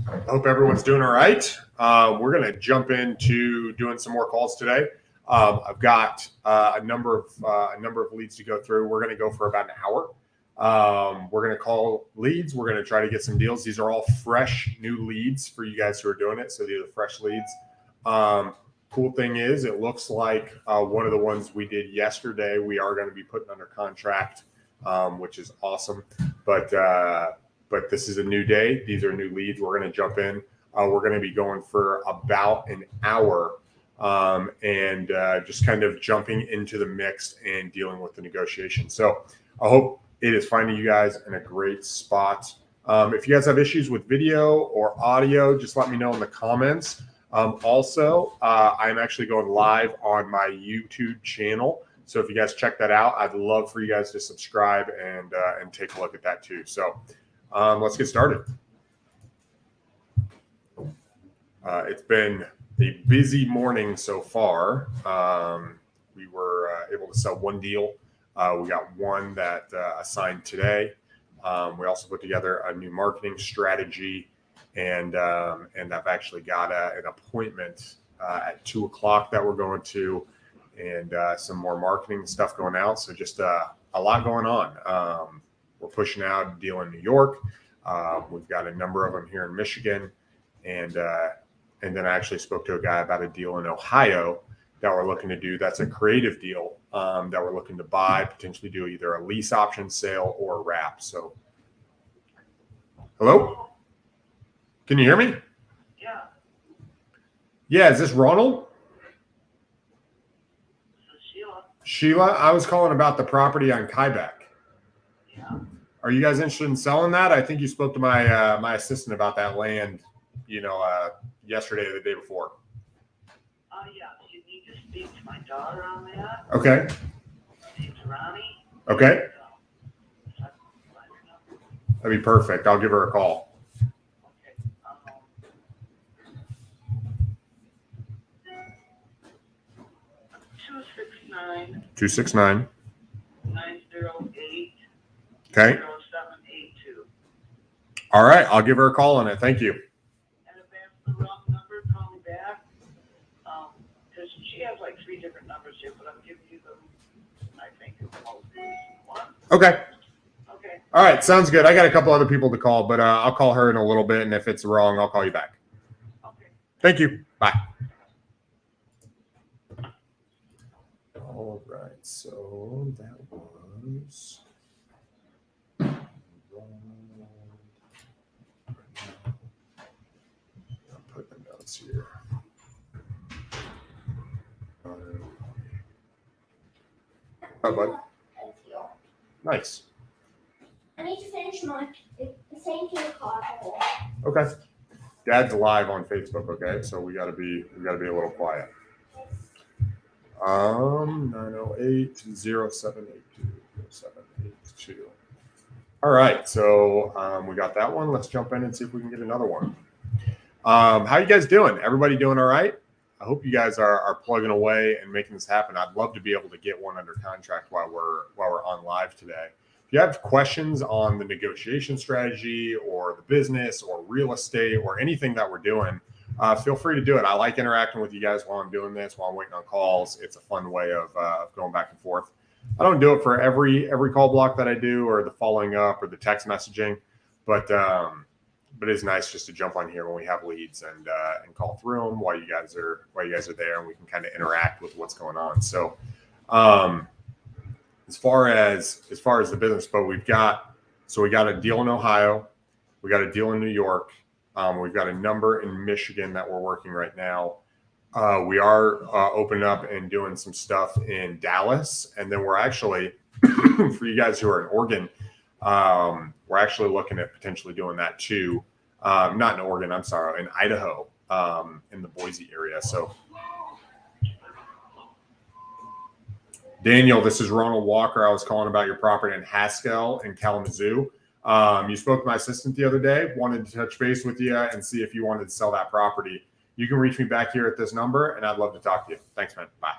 I hope everyone's doing all right. We're going to jump into doing some more calls today. I've got a number of leads to go through. We're going to go for about an hour. We're going to call leads. We're going to try to get some deals. These are all fresh new leads for you guys who are doing it. So these are fresh leads. Cool thing is, it looks like one of the ones we did yesterday, we are going to be putting under contract, which is awesome. But this is a new day. These are new leads. We're going to jump in. We're going to be going for about an hour and just kind of jumping into the mix and dealing with the negotiation. So I hope it is finding you guys in a great spot. If you guys have issues with video or audio, just let me know in the comments. Also, I'm actually going live on my YouTube channel. So if you guys check that out, I'd love for you guys to subscribe and take a look at that too. So let's get started. It's been a busy morning so far. We were able to sell one deal. We got one that assigned today. We also put together a new marketing strategy, and I've actually got an appointment at 2 o'clock that we're going to, and some more marketing stuff going out. So just a lot going on. We're pushing out a deal in New York. We've got a number of them here in Michigan, and then I actually spoke to a guy about a deal in Ohio that we're looking to do. That's a creative deal that we're looking to buy, potentially do either a lease option sale or a wrap. So, hello? Can you hear me? Yeah. Yeah, is this Ronald? This is Sheila. Sheila, I was calling about the property on Kybeck. Yeah. Are you guys interested in selling that? I think you spoke to my my assistant about that land, yesterday or the day before. Yeah. You need to speak to my daughter on that. Okay. Her name's Ronnie. Okay. That'd be perfect. I'll give her a call. Okay. 269 908 Okay. 0782. All right. I'll give her a call on it. Thank you. And if that's the wrong number, call me back. Because she has like 3 different numbers here, but I'm giving you the, I think, the most recent one. Okay. Okay. All right. Sounds good. I got a couple other people to call, but I'll call her in a little bit. And if it's wrong, I'll call you back. Okay. Thank you. Bye. All right. So that was. I'll put the notes here. Oh, bud. Nice. I need to finish my same to the car. Okay. Dad's live on Facebook. Okay, so we gotta be a little quiet. 908 0782 0782. All right, so we got that one. Let's jump in and see if we can get another one. How you guys doing? Everybody doing all right? I hope you guys are plugging away and making this happen. I'd love to be able to get one under contract while we're on live today. If you have questions on the negotiation strategy or the business or real estate or anything that we're doing, feel free to do it. I like interacting with you guys while I'm doing this, while I'm waiting on calls. It's a fun way of going back and forth. I don't do it for every call block that I do or the following up or the text messaging, but it is nice just to jump on here when we have leads and call through them while you guys are there, and we can kind of interact with what's going on. So as far as the business, but we got a deal in Ohio, we got a deal in New York, we've got a number in Michigan that we're working right now. We are opening up and doing some stuff in Dallas, and then we're actually for you guys who are in Oregon, we're actually looking at potentially doing that too. Not in Oregon, I'm sorry, in Idaho, in the Boise area. So, Daniel, this is Ronald Walker. I was calling about your property in Haskell and Kalamazoo. You spoke to my assistant the other day, wanted to touch base with you and see if you wanted to sell that property. You can reach me back here at this number, and I'd love to talk to you. Thanks, man. Bye.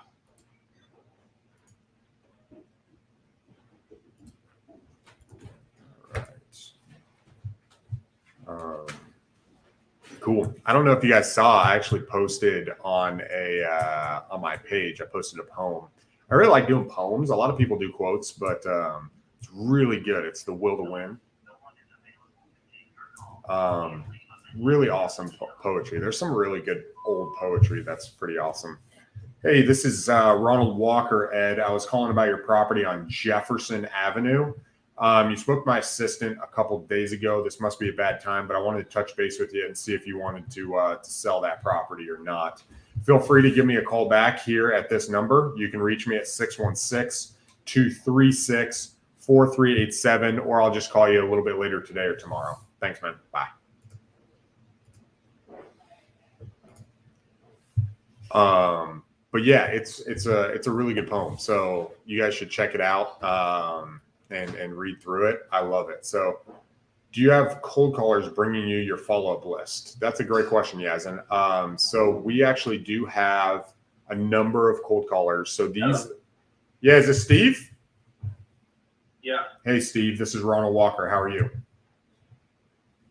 All right. Cool. I don't know if you guys saw, I actually posted on my page, I posted a poem. I really like doing poems. A lot of people do quotes, but it's really good. It's The Will to Win. Really awesome poetry. There's some really good old poetry that's pretty awesome. Hey, this is Ronald Walker, Ed. I was calling about your property on Jefferson Avenue. You spoke to my assistant a couple of days ago. This must be a bad time, but I wanted to touch base with you and see if you wanted to sell that property or not. Feel free to give me a call back here at this number. You can reach me at 616-236-4387, or I'll just call you a little bit later today or tomorrow. Thanks, man. Bye. But yeah, it's a really good poem. So you guys should check it out and read through it. I love it. So do you have cold callers bringing you your follow-up list? That's a great question, Yazin. So we actually do have a number of cold callers. So these, yeah, is this Steve? Yeah. Hey, Steve, this is Ronald Walker. How are you?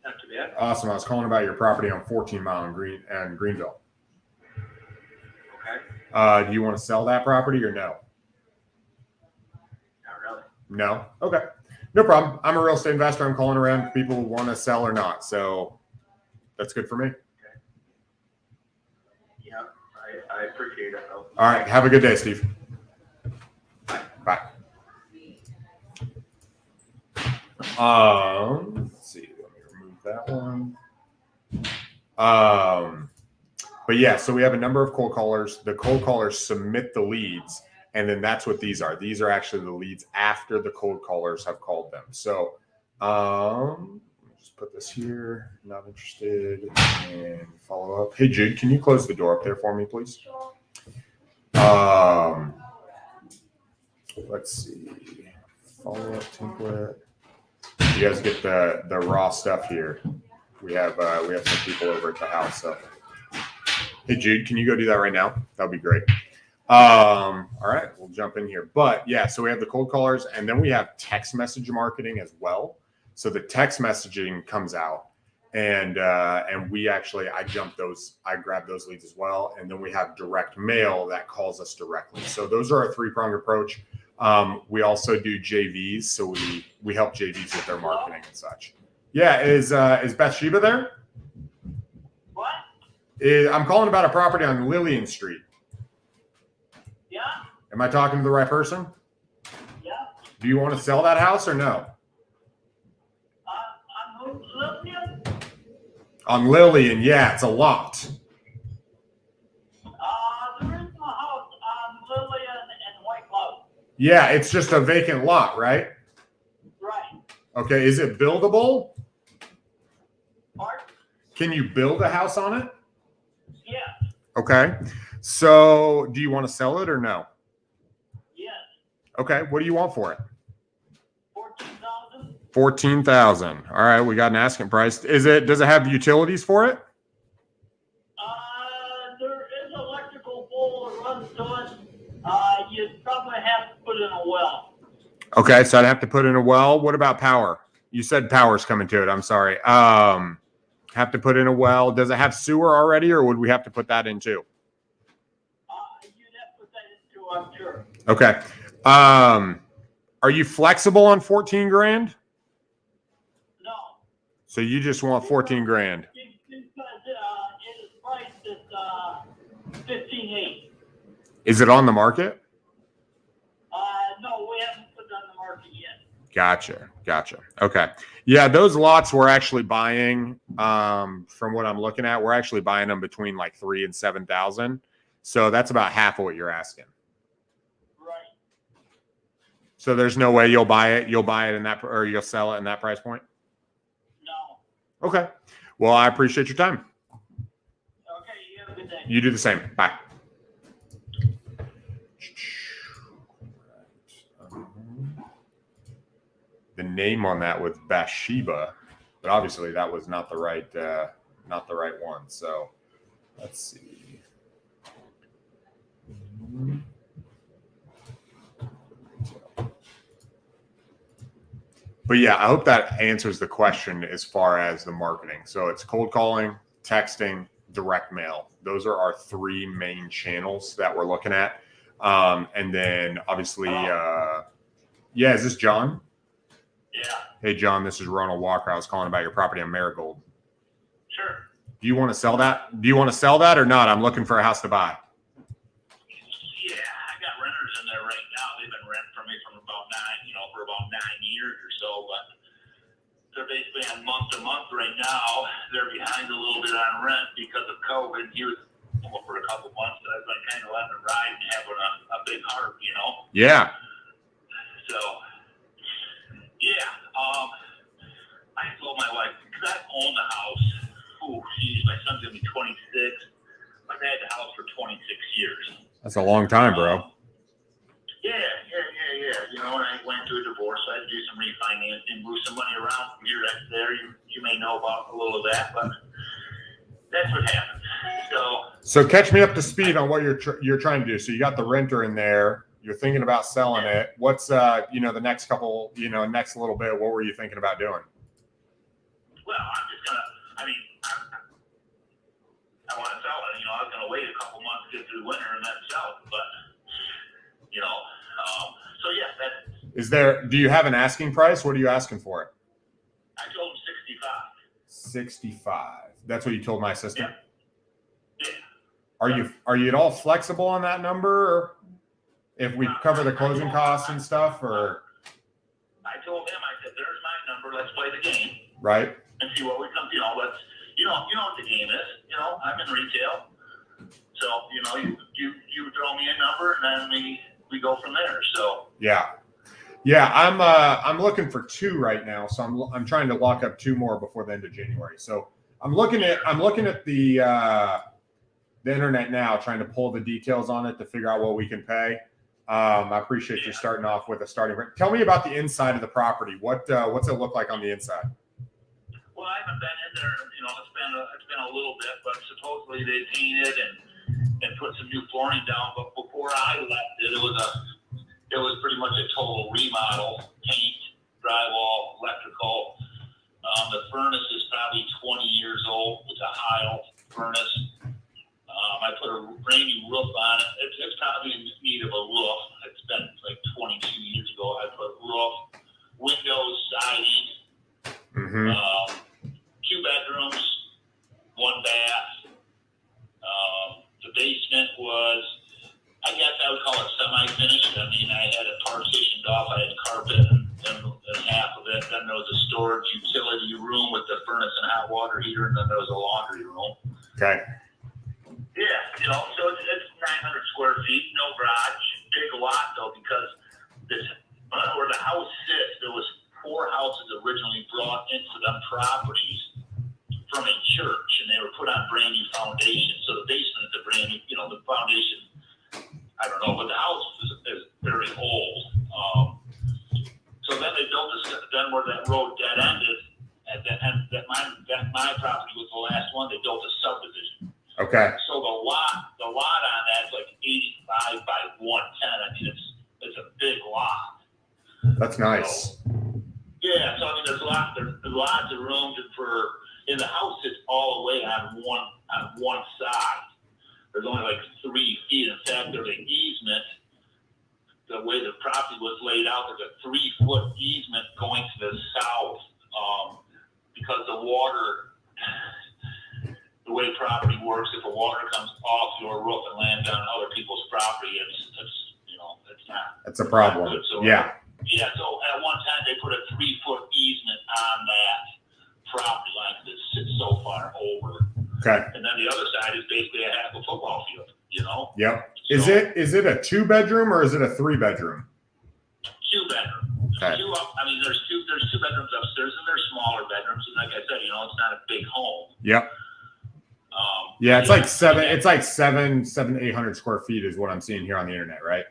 Not too bad. Awesome. I was calling about your property on 14 Mile in Greenville. Okay. Do you want to sell that property or no? Not really. No? Okay. No problem. I'm a real estate investor. I'm calling around for people who want to sell or not. So that's good for me. Okay. Yeah, I appreciate it though. All right. Have a good day, Steve. Bye. Let's see. Let me remove that one. But yeah, so we have a number of cold callers. The cold callers submit the leads, and then that's what these are. These are actually the leads after the cold callers have called them. So let me just put this here. Not interested. And follow up. Hey, Jude, can you close the door up there for me, please? Let's see. Follow up template. You guys get the raw stuff here. We have some people over at the house. So, hey Jude, can you go do that right now? That'd be great. All right, we'll jump in here. But yeah, so we have the cold callers, and then we have text message marketing as well. So the text messaging comes out, and we actually I grab those leads as well, and then we have direct mail that calls us directly. So those are a three-pronged approach. We also do JVs, so we help JVs with their marketing and such. Yeah, is Bathsheba there? What? I'm calling about a property on Lillian Street. Yeah? Am I talking to the right person? Yeah? Do you want to sell that house or no? I'm Lillian. On Lillian, yeah, it's a lot. There is a house on Lillian and White Cloud. Yeah, it's just a vacant lot, right? Right. Okay, is it buildable? Pardon? Can you build a house on it? Yes. Okay, so do you want to sell it or no? Yes. Okay, what do you want for it? 14,000. 14,000. All right, we got an asking price. Does it have utilities for it? There is electrical pole that runs to it. You'd probably have to put in a well. Okay, so I'd have to put in a well. What about power? You said power's coming to it. I'm sorry. Have to put in a well. Does it have sewer already, or would we have to put that in too? You'd have to put that into, I'm sure. Okay. Are you flexible on 14 grand? No. So you just want 14 grand? Because it is priced at 15.8. Is it on the market? No, we haven't put it on the market yet. Gotcha. Okay. Yeah, those lots we're actually buying, from what I'm looking at, we're actually buying them between like 3,000 and 7,000. So that's about half of what you're asking. Right. So there's no way you'll buy it. You'll buy it in that, or you'll sell it in that price point. No. Okay. Well, I appreciate your time. Okay, you have a good day. You do the same. Bye. The name on that was Bathsheba, but obviously that was not the right one. So let's see. But yeah, I hope that answers the question as far as the marketing. So it's cold calling, texting, direct mail. Those are our three main channels that we're looking at. And then obviously, is this John? Yeah, Hey, John, this is Ronald Walker. I was calling about your property on Marigold. sure. Do you want to sell that? Do you want to sell that or not? I'm looking for a house to buy. Yeah, I got renters in there right now. They've been renting for me for about 9 years or so, but they're basically on month to month right now. They're behind a little bit on rent because of COVID. He was for a couple months, but I've been kind of letting it ride and having a big heart, Yeah. So, yeah, I told my wife, because I own the house. Oh, geez, my son's going to be 26. I've had the house for 26 years. That's a long time, bro. Yeah. And I went through a divorce, so I had to do some refinancing, move some money around from here, that's there. You may know about a little of that, but that's what happened. So catch me up to speed on what you're trying to do. So you got the renter in there. You're thinking about selling it. What's the next couple, next little bit? What were you thinking about doing? Well, I'm just gonna. I want to sell it. I was gonna wait a couple months to get through the winter and then sell it, but so yeah, Do you have an asking price? What are you asking for it? I told him 65. 65. That's what you told my assistant? Yeah. Are you at all flexible on that number, or if we cover the closing costs and stuff, or? I told him, I said, there's my number, let's play the game. Right. And see what we come, let's, you know what the game is, I'm in retail. So, you throw me a number and then we go from there. So. Yeah. I'm looking for two right now. So I'm trying to lock up two more before the end of January. So I'm looking at the internet now, trying to pull the details on it to figure out what we can pay. I appreciate you starting off with a starting rate. Tell me about the inside of the property. What's it look like on the inside? Well, I haven't been in there. It's been a little bit, but supposedly they painted and put some new flooring down. But before I left it was pretty much a total remodel: paint, drywall, electrical. The furnace is probably 20 years old. It's a Heil furnace. I put a brand new roof on it. It's probably in need of a roof. It's been like 22 years ago. I put roof, windows, siding, Mm-hmm. 2 bedrooms, 1 bath. The basement was, I guess I would call it semi-finished. I mean, I had it partitioned off. I had carpet and half of it. Then there was a storage utility room with the furnace and hot water heater, and then there was a laundry room. Okay. Yeah, so it's 900 square feet, no garage, big lot though, because where the house sits, there was 4 houses originally brought into them properties from a church, and they were put on brand new foundations. So the basement is a brand new, the foundation, I don't know, but the house is very old. So then they built then where that road dead ended, that my property was the last one, they built a subdivision. Okay. So the lot on that's like 85 by 110. I mean, it's a big lot. That's nice. Yeah, so I mean, there's lots of room in the house. It's all the way on one side. There's only like 3 feet. In fact, there's an easement. The way the property was laid out, there's a 3-foot easement going to the south, because the water. The way property works, if the water comes off your roof and lands on other people's property, it's not. That's a problem. Good. So, yeah. Yeah. So at one time they put a 3-foot easement on that property line because it sits so far over. Okay. And then the other side is basically a half a football field. Yep. So, Is it a 2-bedroom or is it a 3-bedroom? 2-bedroom. Okay. There's 2 bedrooms upstairs, and there's smaller bedrooms. And like I said, it's not a big home. Yep. Yeah, it's like 800 square feet is what I'm seeing here on the internet, right?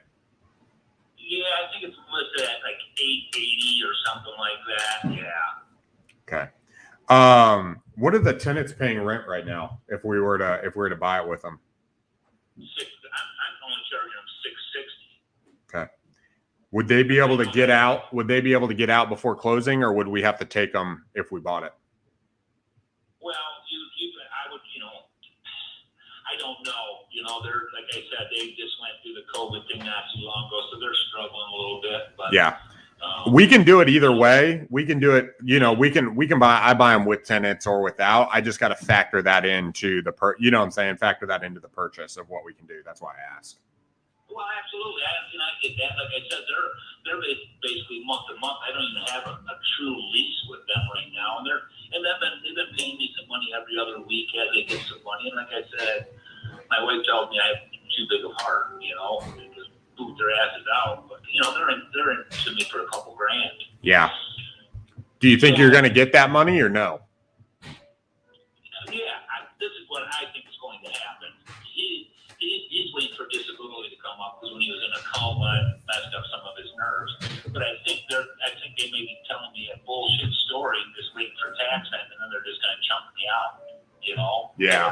Yeah, I think it's listed at like 880 or something like that. Yeah. Okay. What are the tenants paying rent right now if we were to buy it with them? I'm only charging them $660. Okay. Would they be able to get out? Would they be able to get out before closing, or would we have to take them if we bought it? Well, I would don't know. You know, they're, like I said, they just went through the COVID thing not too long ago, so they're struggling a little bit. But Yeah. We can do it either way. We can do it, I buy them with tenants or without. I just got to factor that into you know what I'm saying? Factor that into the purchase of what we can do. That's why I ask. Well, absolutely. I get that. Like I said, they're basically month to month. I don't even have a true lease with them right now, and they've been paying me some money every other week as they get some money. And like I said, my wife tells me I have too big of a heart, you know, and just boot their asses out. But you know, they're into me for a couple grand. Yeah. Do you think you're going to get that money or no? Yeah, this is what I think is going to happen. He's waiting for disability to come up because when he was in a coma, it messed up some of his nerves. But I think they may be telling me a bullshit story, just waiting for tax time, and then they're just going to chunk me out. You know? Yeah.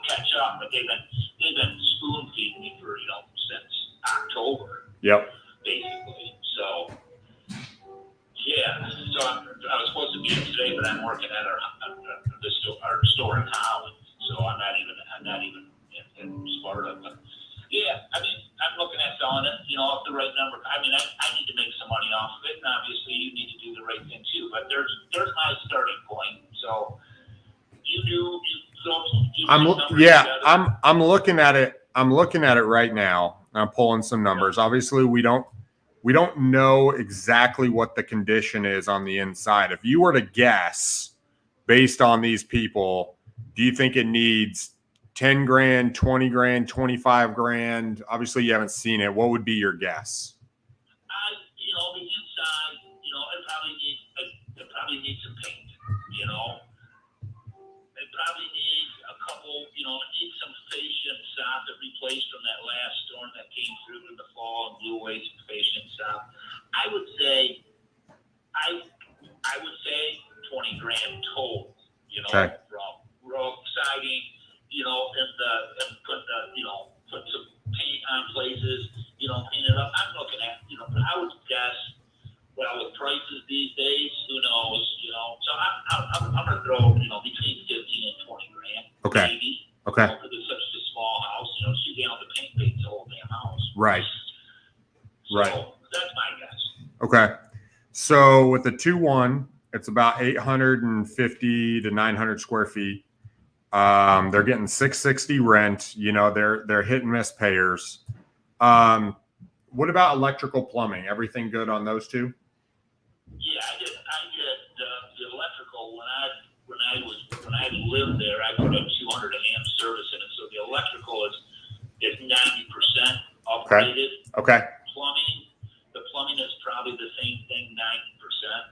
Catch up. But they've been spoon feeding me for since October. Yep. Basically. So yeah. So I was supposed to be in today, but I'm working at our store in Holland. So I'm not even in Sparta. But yeah, I mean, I'm looking at selling it, if the right number. I mean, I need to make some money off of it, and obviously you need to do the right thing too. But there's my starting point. So I'm looking at it. I'm looking at it right now. I'm pulling some numbers. Obviously, we don't know exactly what the condition is on the inside. If you were to guess based on these people, do you think it needs 10 grand, 20 grand, 25 grand? Obviously, you haven't seen it. What would be your guess? The inside, it probably needs some paint, It probably needs a couple, it needs some fascia and soffit replaced from that last storm that came through in the fall and blew away some fascia and soffit. I would say 20 grand total, Okay. from roof siding, and put some paint on places, paint it up. I'm looking at, I would guess, well, with prices these days, who knows, So I'm going to throw, between 15 and 20 grand. Okay. Maybe. Okay. Because it's such a small house, shoot down the paint paints the whole damn house. Right. So Right. That's my guess. Okay. So with the 2-1, it's about 850 to 900 square feet. They're getting $660 rent. They're hit and miss payers. What about electrical plumbing? Everything good on those two? Yeah, I did the electrical when I lived there. I put a 200 amp service in it, so the electrical is 90% upgraded. Okay. The plumbing is probably the same thing, 90%.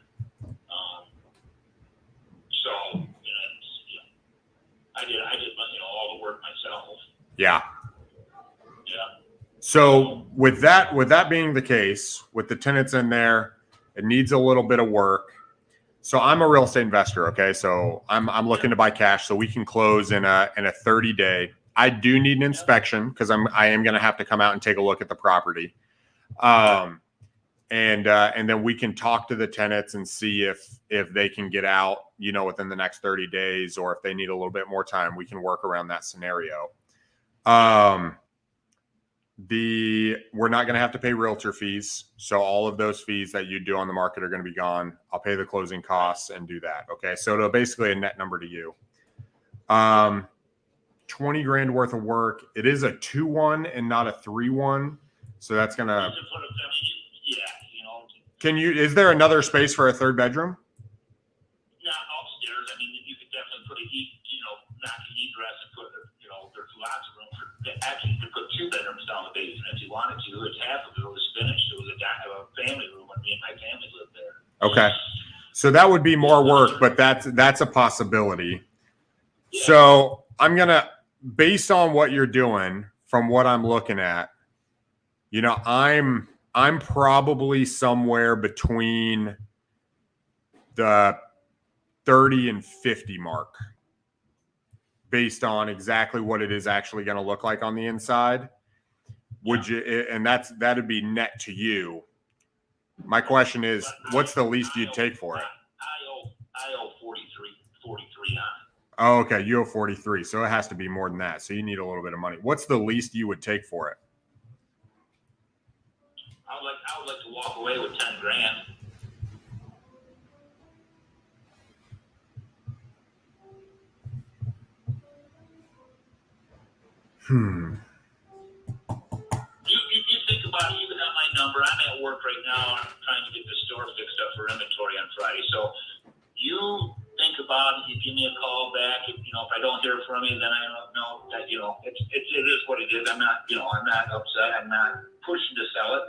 So I did all the work myself. Yeah. Yeah. So with that being the case, with the tenants in there, it needs a little bit of work. So I'm a real estate investor. Okay. So I'm looking to buy cash so we can close in a 30-day. I do need an inspection because I am going to have to come out and take a look at the property. And then we can talk to the tenants and see if they can get out, within the next 30 days, or if they need a little bit more time, we can work around that scenario. We're not going to have to pay realtor fees. So all of those fees that you do on the market are going to be gone. I'll pay the closing costs and do that. Okay. So it'll basically a net number to you. 20 grand worth of work. It is a 2-1 and not a 3-1. So that's going to, is there another space for a third bedroom? Not upstairs. I mean, you could definitely put knock an egress and put, there's lots of room for, actually you could put 2 bedrooms down the basement if you wanted to. It's half of it was finished. It was a family room when me and my family lived there. Okay. So that would be more work, but that's a possibility. Yeah. So I'm going to, based on what you're doing from what I'm looking at, I'm probably somewhere between the 30 and 50 mark based on exactly what it is actually going to look like on the inside. Would you, and that'd be net to you. My question is, what's the least you'd take for it? I owe 43 on Oh, okay. You owe 43, so it has to be more than that. So you need a little bit of money. What's the least you would take for it? I would like to walk away with 10 grand. You think about it, even at my number, I'm at work right now. I'm trying to get the store fixed up for inventory on Friday. So you think about it. You give me a call back. If I don't hear from you, then I don't know that, it is what it is. I'm not upset. I'm not pushing to sell it.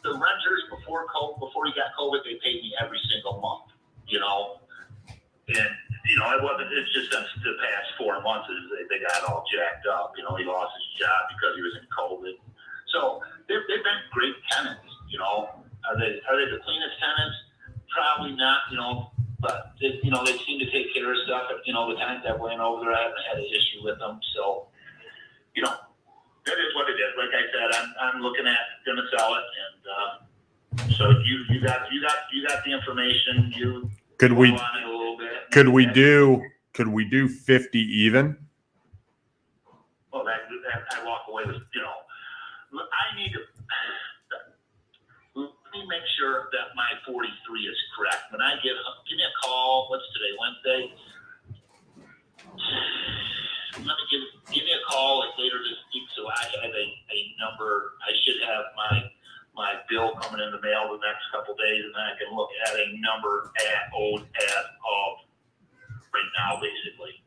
The renters before you got COVID, they paid me every single month, and it wasn't. It's just the past 4 months they got all jacked up. He lost his job because he was in COVID. So they've been great tenants. Are they the cleanest tenants? Probably not. But they seem to take care of stuff. The tenant that went over there, I haven't had an issue with them. So that is what it is. Like I said, I'm looking at gonna sell it, and so you got the information. Could we on it a little bit. could we do 50 even? Well, that I walk away with. I need to. Let me make sure that my 43 is correct. When I give me a call. What's today? Wednesday. Give me a call later this week, so I have a number. I should have my bill coming in the mail the next couple days, and then I can look at a number as of right now, basically.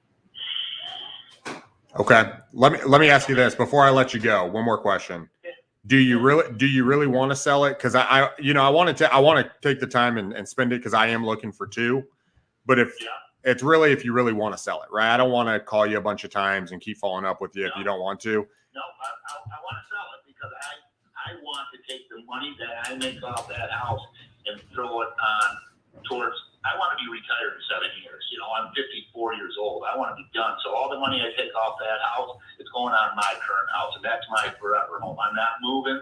Okay. Let me ask you this before I let you go. One more question. Do you really want to sell it? Because I want to take the time and spend it because I am looking for two. But if you really want to sell it, right? I don't want to call you a bunch of times and keep following up with you if you don't want to. No, I want to sell it because I want to take the money that I make off that house and throw it on towards. I want to be retired in 7 years. I'm 54 years old. I want to be done. So all the money I take off that house, it's going on my current house, and that's my forever home. I'm not moving.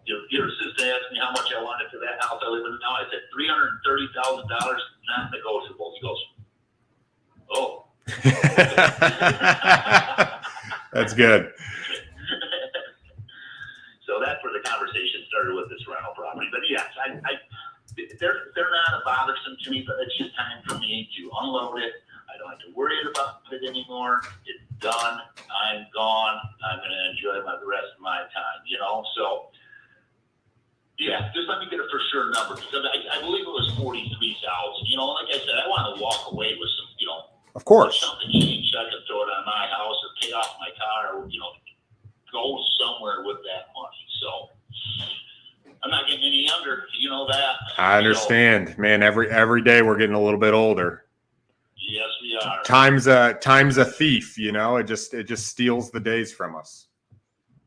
Your sister asked me how much I wanted for that house I live in now. I said $330,000, not negotiable. He goes, oh. That's good. So that's where the conversation started with this rental property. But yes, they're not bothersome to me, but it's just time for me to unload it. I don't have to worry about it anymore. It's done. I'm gone. I'm going to enjoy the rest of my time, So, yeah, just let me get a for sure number because I believe it was 43,000. Like I said, I want to walk away with some, Of course. Something change. I can throw it on my house or pay off my car or, go somewhere with that money. So I'm not getting any younger. You know that. I understand, man. Every day we're getting a little bit older. Yes, we are. Time's a thief. It just steals the days from us.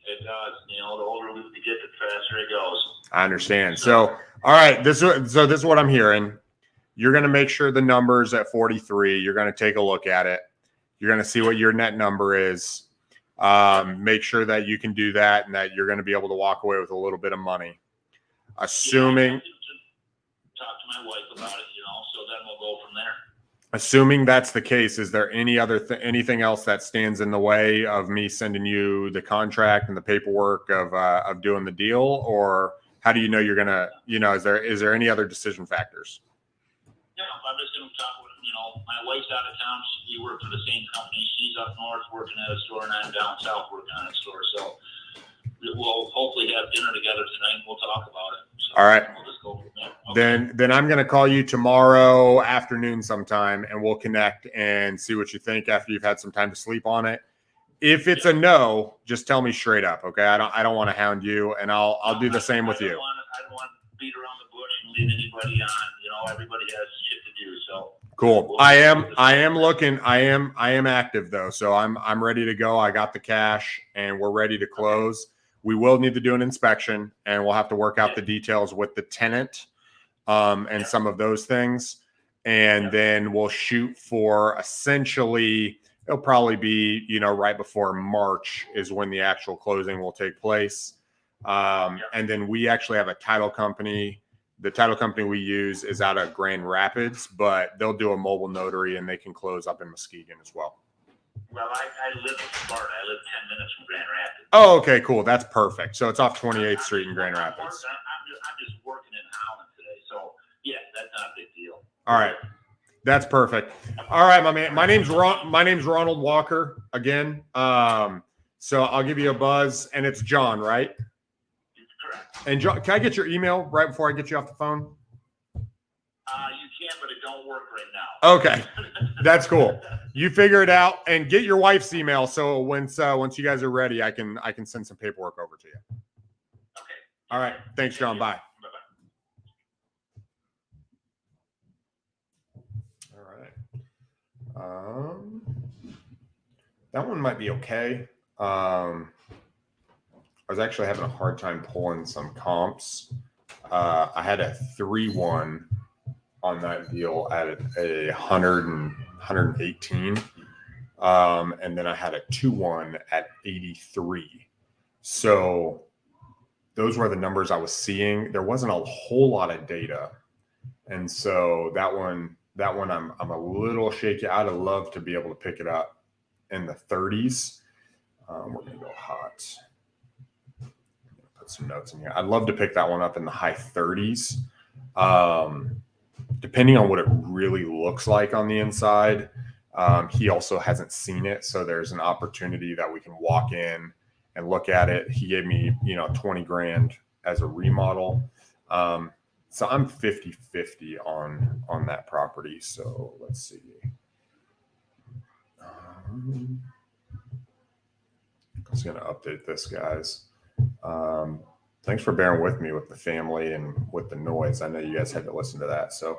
It does. The older we get, the faster it goes. I understand. So, all right. This is what I'm hearing. You're going to make sure the number's at 43. You're going to take a look at it. You're going to see what your net number is. Make sure that you can do that and that you're going to be able to walk away with a little bit of money. Assuming. Yeah, talk to my wife about it, so then we'll go from there. Assuming that's the case, is there anything else that stands in the way of me sending you the contract and the paperwork of doing the deal, or how do you know you're gonna? Is there any other decision factors? Yeah, I'm just gonna talk with my wife's out of town. We work for the same company. She's up north working at a store, and I'm down south working on a store. So we'll hopefully have dinner together tonight, and we'll talk about it. So all right. We'll just go from there. Okay. Then I'm going to call you tomorrow afternoon sometime, and we'll connect and see what you think after you've had some time to sleep on it. If it's a no, just tell me straight up, okay? I don't want to hound you, and I'll do the same with you. I don't want to beat around the bush and lead anybody on. Everybody has shit to do. So cool. I am looking. I am active though, so I'm ready to go. I got the cash, and we're ready to close. We will need to do an inspection, and we'll have to work out the details with the tenant, and some of those things. And then we'll shoot for essentially, it'll probably be, right before March is when the actual closing will take place. And then we actually have a title company The title company we use is out of Grand Rapids, but they'll do a mobile notary and they can close up in Muskegon as well. Well, I live in Sparta. I live 10 minutes from Grand Rapids. Oh, okay, cool. That's perfect. So it's off 28th Street in Grand Rapids. I'm just working in Holland today. So, yeah, that's not a big deal. All right. That's perfect. All right, my man. My name's Ronald Walker again. So I'll give you a buzz, and it's John, right? It's correct. And John, can I get your email right before I get you off the phone? You can, but it don't work right now. Okay, that's cool. You figure it out, and get your wife's email. So once you guys are ready, I can send some paperwork over to you. Okay. All right. Thanks, John. Bye. All right. That one might be okay. I was actually having a hard time pulling some comps. I had a 3-1 on that deal at a 118. And then I had a 2-1 at 83. So those were the numbers I was seeing. There wasn't a whole lot of data. And so that one I'm a little shaky. I'd have loved to be able to pick it up in the 30s. We're going to go hot. Put some notes in here. I'd love to pick that one up in the high 30s. Depending on what it really looks like on the inside. He also hasn't seen it. So there's an opportunity that we can walk in and look at it. He gave me, 20 grand as a remodel. So I'm 50-50 on that property. So let's see. I was going to update this, guys. Thanks for bearing with me with the family and with the noise. I know you guys had to listen to that. So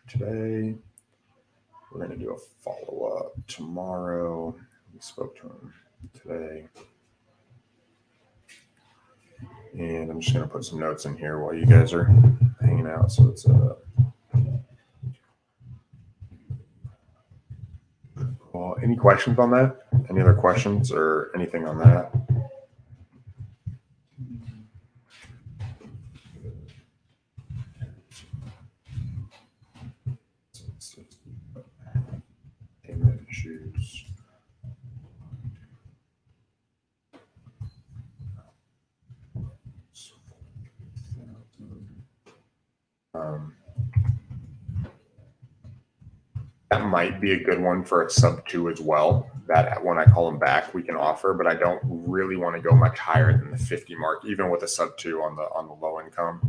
today we're going to do a follow-up. Tomorrow we spoke to him today. And I'm just going to put some notes in here while you guys are hanging out. So it's well, any questions on that? Any other questions or anything on that? Payment issues. That might be a good one for a sub-2 as well. That when I call them back, we can offer, but I don't really want to go much higher than the 50 mark, even with a sub-2 on the low income.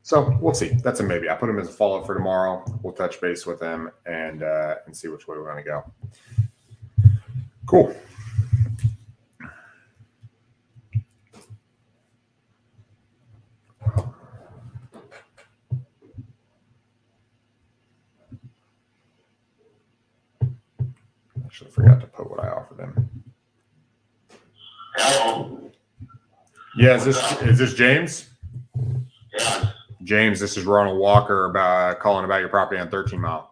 So we'll see. That's a maybe. I put him as a follow-up for tomorrow. We'll touch base with him and see which way we're going to go. Cool. Actually forgot to put what I offered him. Hello. Yeah, is this James? Yeah. James, this is Ronald Walker calling about your property on 13 Mile.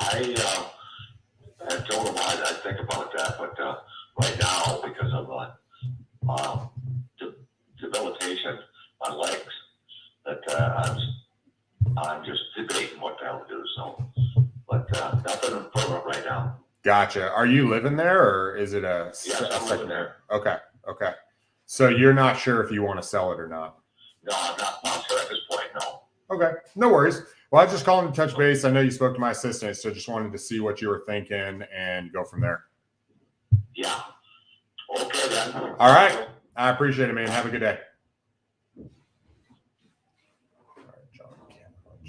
I told him I think about that, but right now, because of debilitation on legs, that I'm just debating what the hell to do. So, but nothing further right now. Gotcha. Are you living there, or is it a living there. Okay. So you're not sure if you want to sell it or not? No, I'm not sure at this point. No. Okay, no worries. Well, I was just calling to touch base. I know you spoke to my assistant, so just wanted to see what you were thinking and go from there. Yeah. Okay then. All right. I appreciate it, man. Have a good day. All right, John Campbell.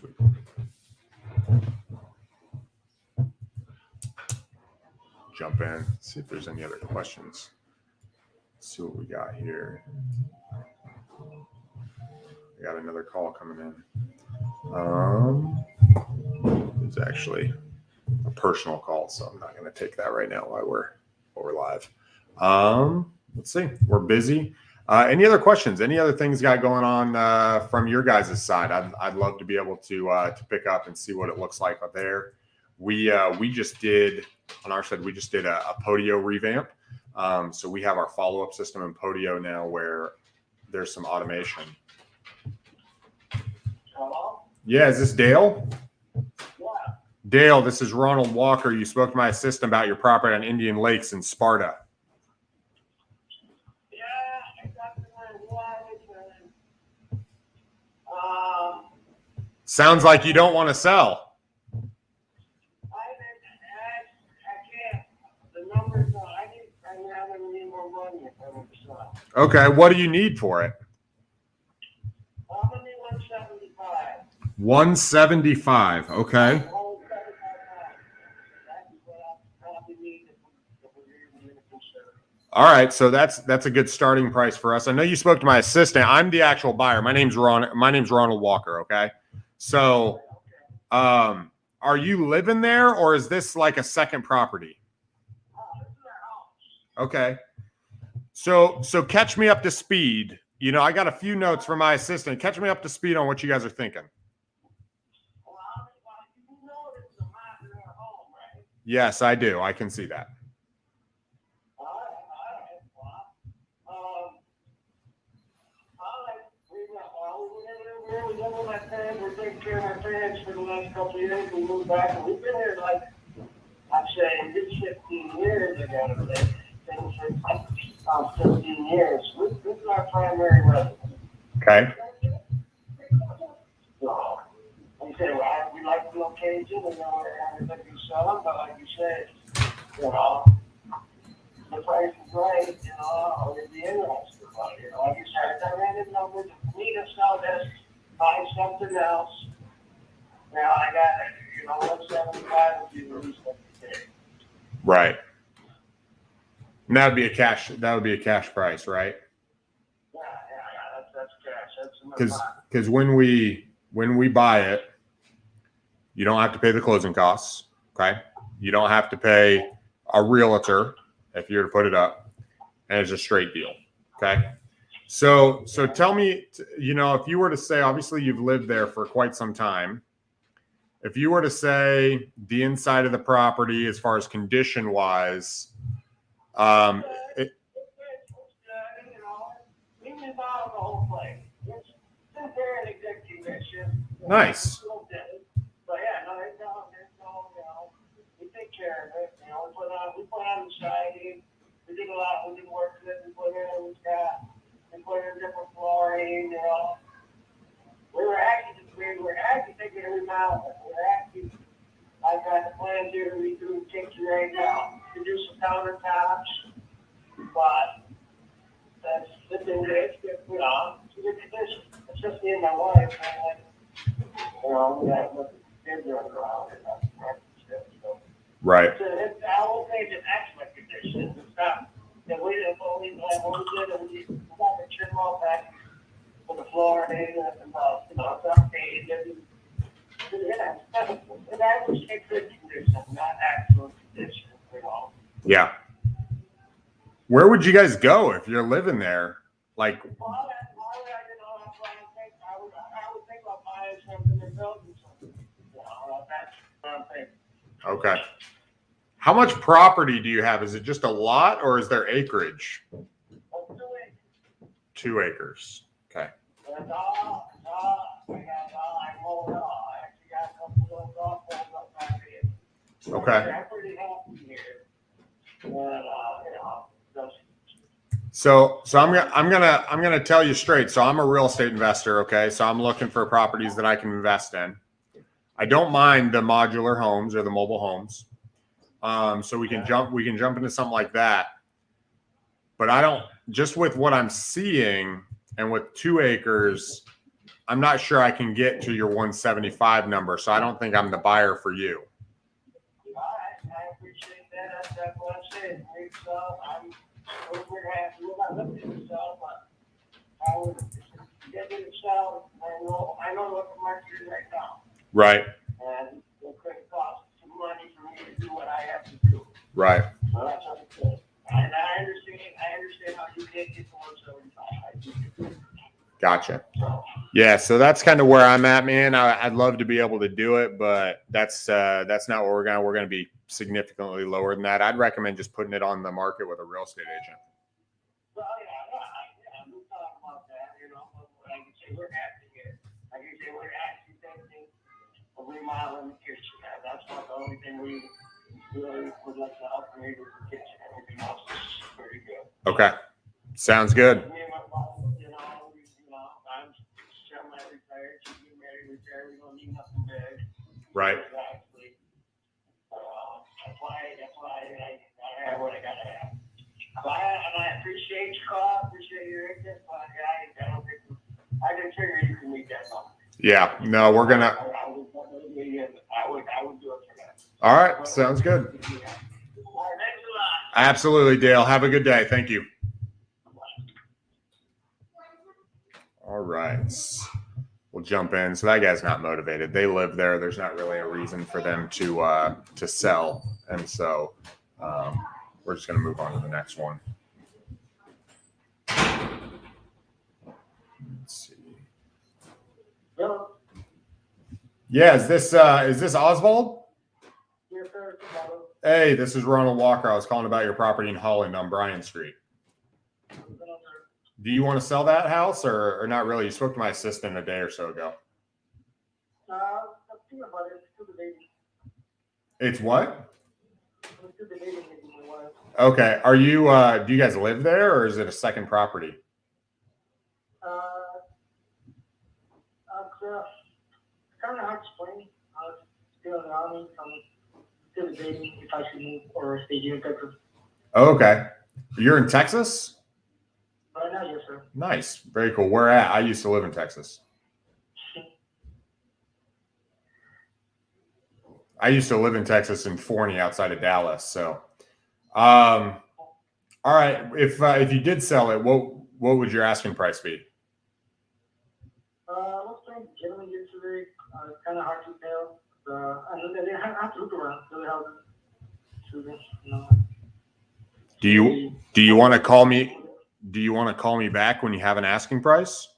Sweet. Jump in, see if there's any other questions. Let's see what we got here. We got another call coming in. It's actually a personal call, so I'm not going to take that right now while we're live. Let's see. We're busy. Any other questions? Any other things got going on from your guys' side? I'd love to be able to pick up and see what it looks like up there. We just did on our side. We just did a Podio revamp. So we have our follow-up system in Podio now, where there's some automation. Hello? Yeah, is this Dale? Yeah. Dale, this is Ronald Walker. You spoke to my assistant about your property on Indian Lakes in Sparta. Yeah, I got the Sounds like you don't want to sell. I can't. The numbers, I need more money if I want to sell. Okay, what do you need for it? I'm gonna need 175. 175. Okay. 175. That's what I probably need if we're going to consider. All right, so that's a good starting price for us. I know you spoke to my assistant. I'm the actual buyer. My name's Ronald Walker. Okay, so are you living there, or is this like a second property? Okay, so catch me up to speed. You know, I got a few notes from my assistant. Catch me up to speed on what you guys are thinking. Well, you know this is a modular home, right? Yes, I do. I can see that. All right. Well, we live with my parents. We're taking care of our parents for the last couple of years. We moved back, and we've been here like, I'd say, good 15 years. I gotta say, things for 15 years. This is our primary residence. Okay. So, like I said, we like the location, and we're looking to sell them, but like you said, you know, the price is right, you know, or you'd be interested, but, you know, like you said, I ran the numbers, if we need to sell this, find something else. Now I got, you know, 175 would be the least I could take. Right. And that would be a cash price, right? Yeah, that's cash, that's in my pocket. Because when we buy it, you don't have to pay the closing costs. Okay. You don't have to pay a realtor if you're to put it up, and it's a straight deal. Okay. So tell me, you know, if you were to say, obviously you've lived there for quite some time. If you were to say the inside of the property, as far as condition wise, You know, we remodeled the whole place. It's been very good condition. Nice. But yeah, no, there's no, you know, we take care of it. You know, we put on the siding. We did work with it. We put in different flooring, you know. We were actually thinking of remodeling. I've got the plans here to redo the kitchen right now, to do some countertops, but that's the thing that it's good, you know, it's a good condition. It's just me and my wife, and you know, we got the kids running around and stuff, so. right. So I won't say it's an excellent condition, it's not, that we did, we got the trim all back with the floor and everything, and, you know, it's updated, yeah, and I would say good condition, not excellent condition, you know. Yeah. Where would you guys go if you're living there? Like, Well, I would think about buying something and building something, you know, that's what I'm thinking. okay. How much property do you have? Is it just a lot, or is there acreage? Well, 2 acres. 2 acres. Okay. It's all, I mowed it all. I actually got a couple of those golf balls up back here. Okay. I'm pretty happy here. And, you know, those. So I'm gonna tell you straight. So I'm a real estate investor. Okay. So I'm looking for properties that I can invest in. I don't mind the modular homes or the mobile homes. So we can jump into something like that. But I don't, just with what I'm seeing and with 2 acres, I'm not sure I can get to your 175 number, so I don't think I'm the buyer for you. I appreciate that. That's what I'm saying. So we're happy. We're not looking to sell, but I would get it to sell. I know what the market is right now. Right. And it could cost some money for me to do what I have to do. Right. So that's what I'm saying. And I understand how you can't get to 175. Gotcha. Yeah, so that's kind of where I'm at, man. I'd love to be able to do it, but that's not what we're going. We're going to be significantly lower than that. I'd recommend just putting it on the market with a real estate agent. Well, yeah, we'll talk about that. I can say we're acting it. I can say we're actually thinking of remodeling the kitchen. That's not the only thing we really would like to upgrade is the kitchen. Everything else is pretty good. Okay, sounds good. Me and my mom, I'm semi-retired. She's getting ready to retire. We don't need nothing big. Right. Exactly. That's why I have what I gotta have. I appreciate your call. Appreciate your interest, but I didn't figure you could meet that number. Yeah. No, we're gonna. I would do it for that. All right. Sounds good. All right, thanks a lot. Absolutely, Dale. Have a good day. Thank you. All right. We'll jump in. So that guy's not motivated. They live there. There's not really a reason for them to sell, and so we're just going to move on to the next one. Let's see. Hello. Yeah, is this Oswald? Yes, sir. Tomorrow. Hey, this is Ronald Walker. I was calling about your property in Holland on Bryan Street. Do you want to sell that house or not really? You spoke to my assistant a day or so ago. I'm thinking about it. It's still debating. It's what? I'm still debating it with my wife. Okay. Are you do you guys live there or is it a second property? It's kind of hard to explain. Still in the army. I'm still debating if I should move or stay here in Texas. Okay. You're in Texas? Right now, yes, sir. Nice. Very cool. Where at? I used to live in Texas. I used to live in Texas in Forney outside of Dallas. So, all right. If you did sell it, what would your asking price be? What's trying to generally get today? It's kind of hard to tell. And then I have to look around. Really hard to Do you want to call me? Do you want to call me back when you have an asking price?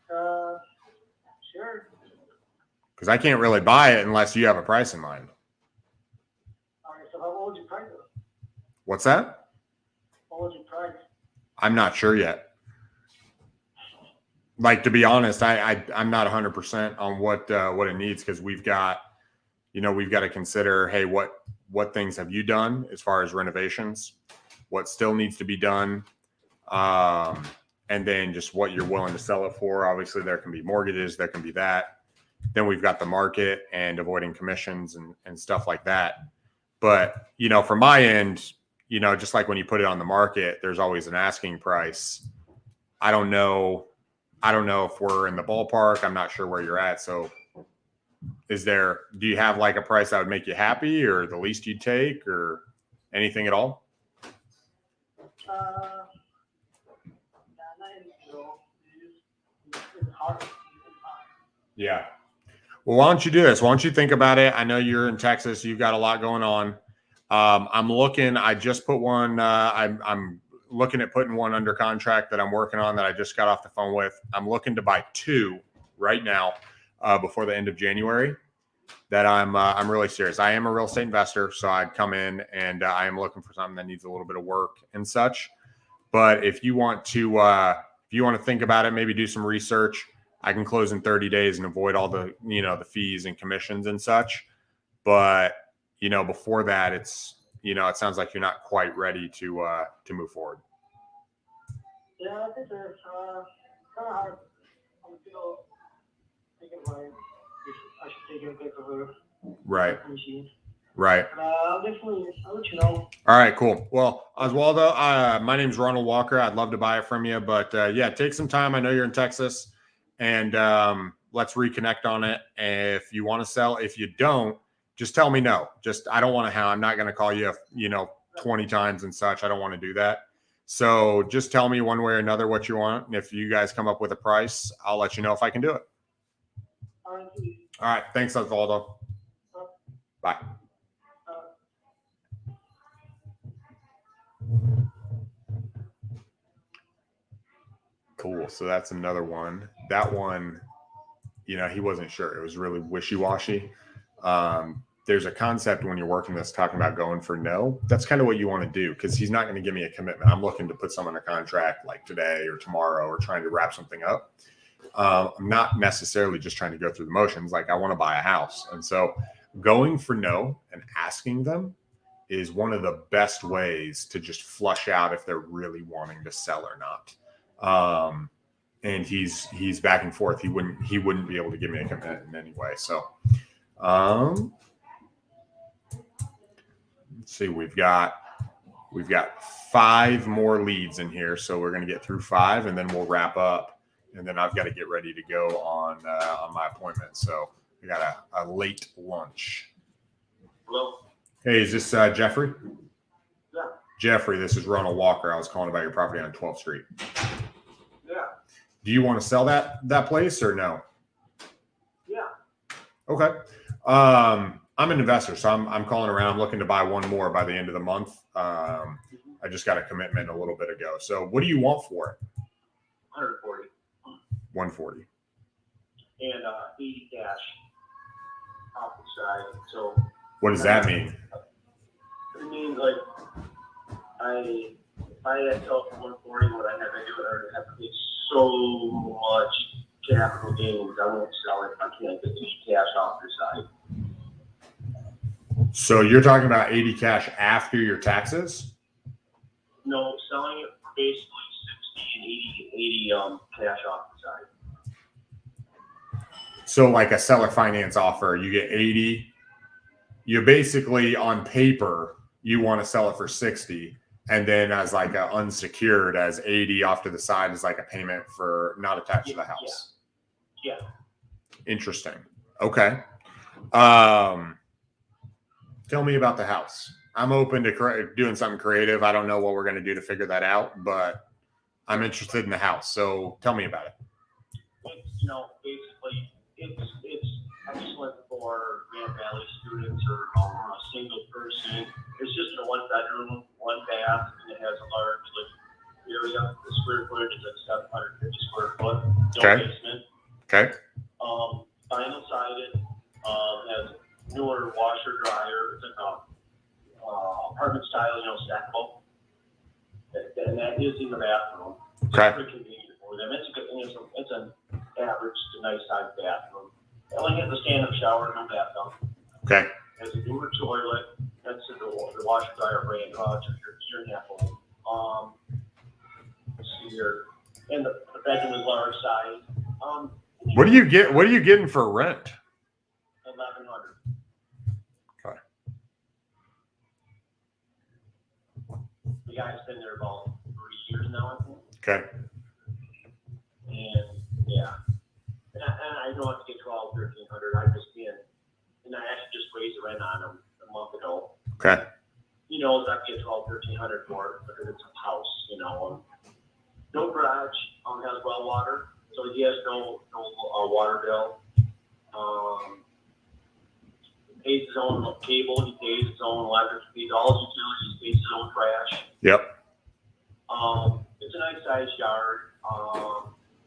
Sure. Because I can't really buy it unless you have a price in mind. All right. So how would you price it? What's that? What would you price? I'm not sure yet. Like, to be honest, I'm not 100% on what it needs because we've got to consider, hey, what things have you done as far as renovations? What still needs to be done? And then just what you're willing to sell it for. Obviously, there can be mortgages, there can be that. Then we've got the market and avoiding commissions and stuff like that. But, from my end, just like when you put it on the market, there's always an asking price. I don't know if we're in the ballpark. I'm not sure where you're at. So do you have like a price that would make you happy or the least you'd take or anything at all? Yeah. Well, why don't you do this? Why don't you think about it? I know you're in Texas. You've got a lot going on. I just put one. I'm looking at putting one under contract that I'm working on that I just got off the phone with. I'm looking to buy two right now before the end of January. That I'm really serious. I am a real estate investor, so I'd come in and I am looking for something that needs a little bit of work and such. But if you want to think about it, maybe do some research. I can close in 30 days and avoid all the the fees and commissions and such. But before that, it's it sounds like you're not quite ready to move forward. Yeah, I think there's kind of hard. I'm still thinking about it. I should take a bit of a Right. machine. Right. I'll let you know. All right, cool. Well, Oswaldo, my name's Ronald Walker. I'd love to buy it from you, but yeah, take some time. I know you're in Texas, and let's reconnect on it. If you want to sell, if you don't, just tell me no. Just I don't want to. I'm not going to call you, 20 times and such. I don't want to do that. So just tell me one way or another what you want, and if you guys come up with a price, I'll let you know if I can do it. All right. All right. Thanks, Osvaldo. Bye. Cool. So that's another one. That one, he wasn't sure. It was really wishy-washy. There's a concept when you're working this talking about going for no. That's kind of what you want to do because he's not going to give me a commitment. I'm looking to put someone in a contract like today or tomorrow or trying to wrap something up. I'm not necessarily just trying to go through the motions. Like I want to buy a house. And so going for no and asking them is one of the best ways to just flush out if they're really wanting to sell or not. And he's back and forth. He wouldn't be able to give me a commitment in any way. So, let's see, we've got 5 more leads in here. So we're going to get through 5 and then we'll wrap up. And then I've got to get ready to go on my appointment. So I got a late lunch. Hello? Hey, is this Jeffrey? Yeah. Jeffrey, this is Ronald Walker. I was calling about your property on 12th Street. Yeah. Do you want to sell that place or no? Yeah. Okay. I'm an investor, so I'm calling around. I'm looking to buy one more by the end of the month. I just got a commitment a little bit ago. So what do you want for it? 140. 140. And 80 cash off the side. So What does that mean? it means like if I had to sell for 140, what I have to do, I have to pay so much capital gains. I won't sell it if I can't get 80 cash off the side. So you're talking about 80 cash after your taxes? No, selling it for basically 60 and 80 cash off the side. So like a seller finance offer, you get 80. You basically on paper, you want to sell it for 60. And then as like a unsecured as 80 off to the side is like a payment for not attached to the house. Yeah. Interesting. Okay. Tell me about the house. I'm open to doing something creative. I don't know what we're going to do to figure that out, but I'm interested in the house. So tell me about it. It's, basically it's excellent for Grand Valley students or a single person. It's just a 1-bedroom, 1 bath, and it has a large area. The square footage is like 750 square foot. No Okay. basement. Okay. Vinyl sided. Has newer washer dryer. It's like apartment style, stackable. And that is in the bathroom. Okay. It's pretty convenient for them. It's an average to nice sized bathroom. It only has a stand-up shower, no bathtub. Okay. Has a newer toilet. That's the washer dryer brand. Your nipple. Let's see here. And the bedroom is large size. What do you get? What are you getting for rent? 1,100. Okay. The guy's been there about 3 years now, I think. Okay. And yeah. And I don't have to get 1,200, 1,300. I just can't. And I actually just raised the rent on him a month ago. Okay. He knows I can get 1,200, 1,300 for it because it's a house, No garage, has well water, so he has no water bill. He pays his own cable, he pays his own electric, he pays all his utilities, he pays his own trash. Yep. It's a nice sized yard.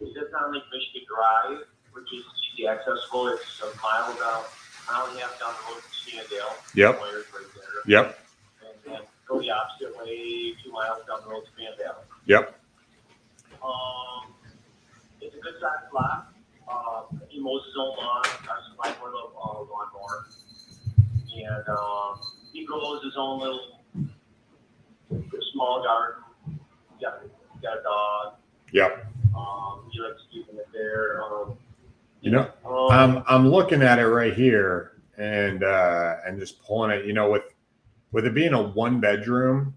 He sits on Lake Michigan Drive, which is easy accessible. It's a mile and a half down the road from Scandale. Yep. Right there. Yep. And then go the opposite way, 2 miles down the road to Scandale. Yep. It's a good sized lot. He mows his own lawn. I supply for the lawnmower. And he grows his own little small garden. He got a dog. Yep. He likes keeping it there. I'm looking at it right here and just pulling it. With it being a 1-bedroom,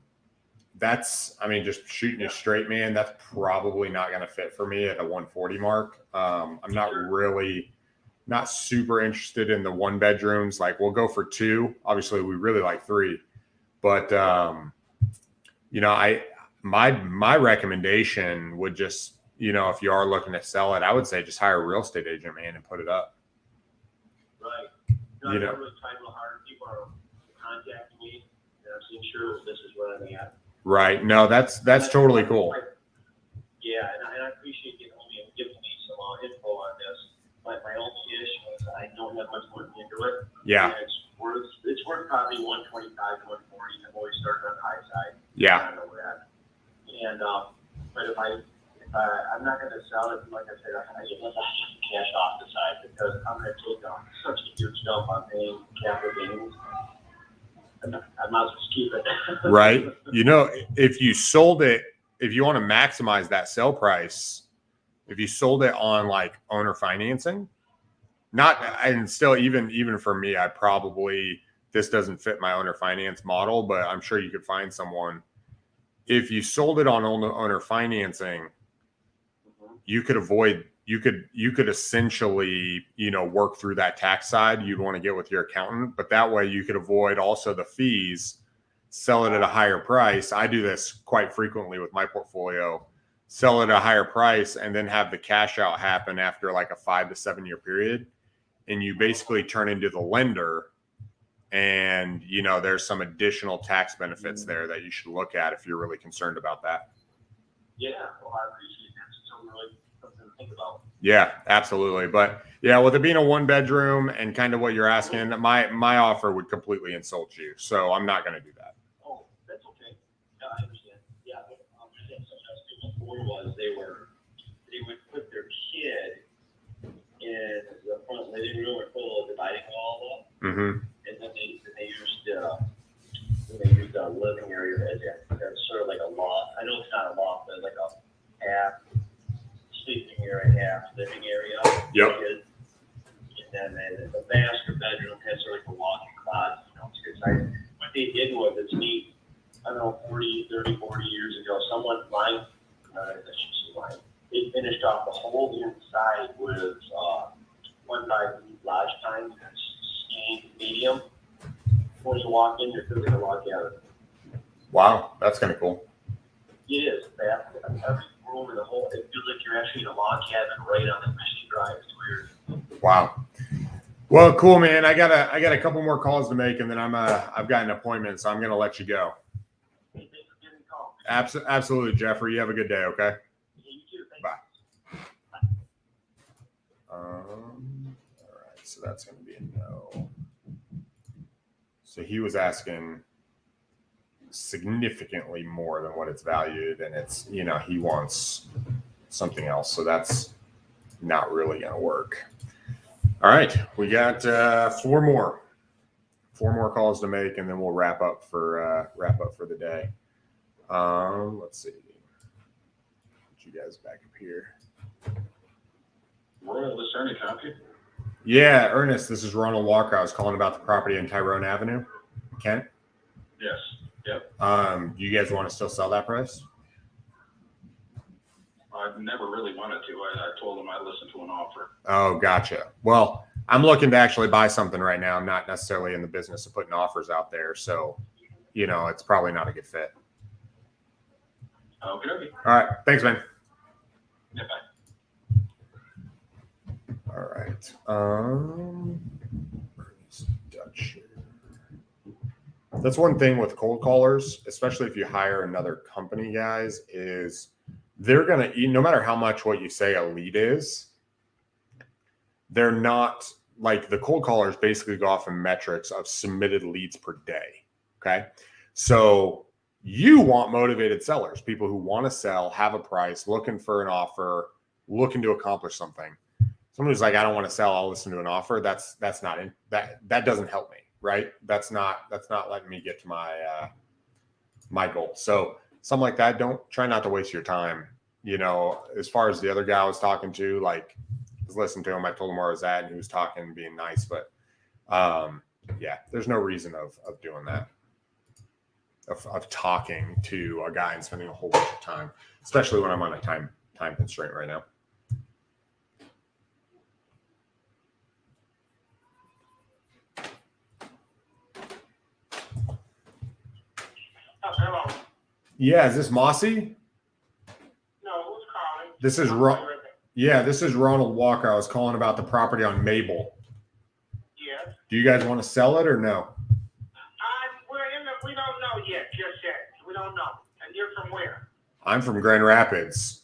I mean, just shooting it straight, man, that's probably not going to fit for me at a 140 mark. I'm not super interested in the 1 bedrooms. Like, we'll go for 2. Obviously, we really like 3, but my recommendation would just, if you are looking to sell it, I would say just hire a real estate agent, man, and put it up. Right. No, I'm really trying real hard. People are contacting me, and I'm saying, sure, this is where I'm at. Right. No, that's totally cool. Yeah, and I appreciate you giving me some info on this. But my only issue is I don't have much money into it. Yeah. And it's worth probably 125, 140. I'm always starting on the high side. Yeah. I know that. And but if I'm not going to sell it, like I said, I get less cash off the side because I'm going to take such a huge dump on paying capital gains. I might as well just keep it. Right. If you sold it, if you want to maximize that sale price, if you sold it on like owner financing, and still even for me, this doesn't fit my owner finance model, but I'm sure you could find someone. If you sold it on owner financing, you could essentially, work through that tax side you'd want to get with your accountant, but that way you could avoid also the fees, sell it at a higher price. I do this quite frequently with my portfolio, sell it at a higher price and then have the cash out happen after like a 5 to 7 year period. And you basically turn into the lender, and, there's some additional tax benefits there that you should look at if you're really concerned about that. Yeah, well, I appreciate that. It's something to think about. Yeah, absolutely. But yeah, with it being a 1 bedroom and kind of what you're asking, my offer would completely insult you. So I'm not going to do that. Oh, that's okay. Yeah, I understand. Yeah, what someone else did before was they would put their kid in the front living room or pull a dividing wall up, Mm-hmm. and then they used a living area as sort of like a loft. I know it's not a loft, but like a half sleeping area, half living area. Yep. And then the master bedroom has sort of like a walk-in closet. It's good size. What they did was, it's neat. I don't know, 30, 40 years ago, someone they finished off the whole inside with 1 by lodge time, skiing medium. When you walk in, you're feeling like a log cabin. Wow, that's kind of cool. It is. Every room in the whole, it feels like you're actually in a log cabin right on the Michigan Drive. It's weird. Wow. Well, cool, man. I got a couple more calls to make, and then I've got an appointment, so I'm gonna let you go. Hey, thanks for giving me a call. Absolutely, Jeffrey. You have a good day. Okay. Yeah, you too. Thanks. Bye. All right. So that's gonna be a no. So he was asking significantly more than what it's valued, and it's, he wants something else. So that's not really going to work. All right. We got 4 more calls to make, and then we'll wrap up for the day. Let's see. Get you guys back up here. Royal, this Ernie County? Yeah, Ernest, this is Ronald Walker. I was calling about the property in Tyrone Avenue, Kent. Yes. Yep. Do you guys want to still sell that price? I've never really wanted to. I told them I'd listen to an offer. Oh, gotcha. Well, I'm looking to actually buy something right now. I'm not necessarily in the business of putting offers out there. So, it's probably not a good fit. Okay. All right. Thanks, man. Yeah, bye. All right. Dutch. That's one thing with cold callers, especially if you hire another company, guys, is they're going to, no matter how much what you say a lead is, they're not, like, the cold callers basically go off in metrics of submitted leads per day. Okay. So you want motivated sellers, people who want to sell, have a price, looking for an offer, looking to accomplish something. Someone who's like, I don't want to sell, I'll listen to an offer. That doesn't help me, right? That's not letting me get to my goal. So something like that, try not to waste your time. As far as the other guy I was talking to, like, I was listening to him, I told him where I was at, and he was talking, being nice, but yeah, there's no reason of doing that. of talking to a guy and spending a whole bunch of time, especially when I'm on a time constraint right now. Hello. Yeah, is this Mossy? No, who's calling? This is this is Ronald Walker. I was calling about the property on Mabel. Yes. Do you guys want to sell it or no? We don't know yet, just yet. We don't know. And you're from where? I'm from Grand Rapids.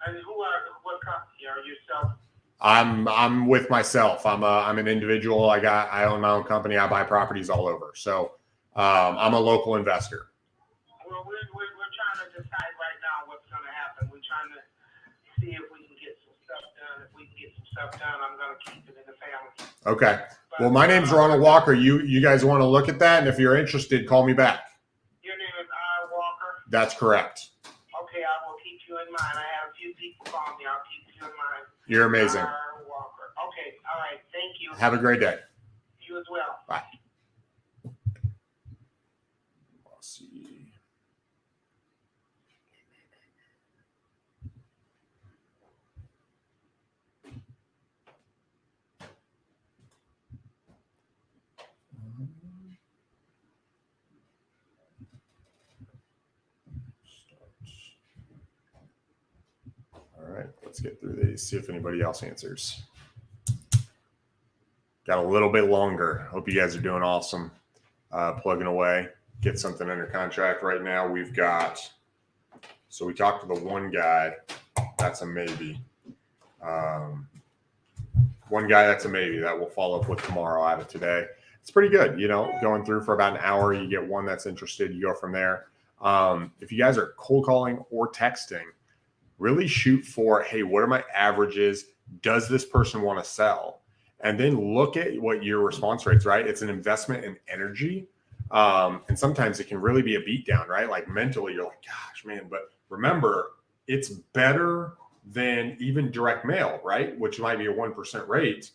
And what company are you? Yourself? I'm with myself. I'm an individual. I own my own company. I buy properties all over. So I'm a local investor. Well, we're trying to decide right now what's going to happen. We're trying to see if we can get some stuff done. If we can get some stuff done, I'm going to keep it in the family. Okay. Well, my name's Ronald Walker. You guys want to look at that? And if you're interested, call me back. Your name is R. Walker? That's correct. Okay, I will keep you in mind. I have a few people call me. I'll keep you in mind. You're amazing. R. Walker. Okay, all right. Thank you. Have a great day. You as well. Bye. Let's see. All right, let's get through these, see if anybody else answers. Got a little bit longer. Hope you guys are doing awesome. Plugging away, get something under contract right now. We've got, so we talked to the one guy, that's a maybe. One guy that's a maybe that we'll follow up with tomorrow out of today. It's pretty good, going through for about an hour. You get one that's interested, you go from there. If you guys are cold calling or texting, really shoot for, hey, what are my averages? Does this person want to sell? And then look at what your response rates, right? It's an investment in energy. And sometimes it can really be a beatdown, right? Like mentally, you're like, gosh, man. But remember, it's better than even direct mail, right? Which might be a 1% rate.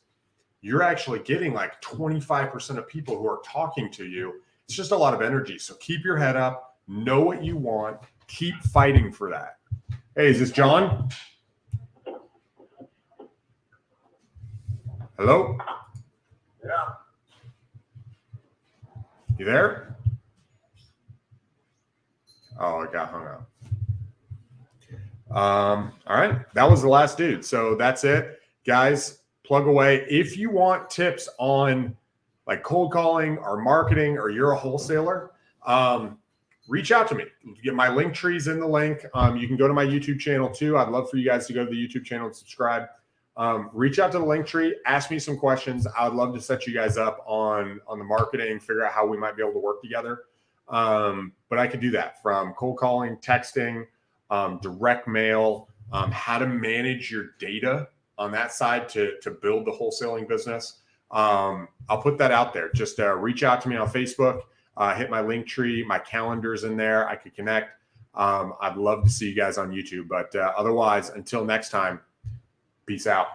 You're actually getting like 25% of people who are talking to you. It's just a lot of energy. So keep your head up, know what you want, keep fighting for that. Hey, is this John? Hello? Yeah. You there? Oh, it got hung up. All right. That was the last dude. So that's it. Guys, plug away. If you want tips on like cold calling or marketing, or you're a wholesaler, reach out to me. Get my link trees in the link. You can go to my YouTube channel too. I'd love for you guys to go to the YouTube channel and subscribe. Reach out to the link tree, ask me some questions. I would love to set you guys up on the marketing, figure out how we might be able to work together. But I could do that from cold calling, texting, direct mail, how to manage your data on that side to build the wholesaling business. I'll put that out there. Just reach out to me on Facebook, hit my link tree, my calendar's in there. I could connect. I'd love to see you guys on YouTube. But otherwise, until next time, peace out.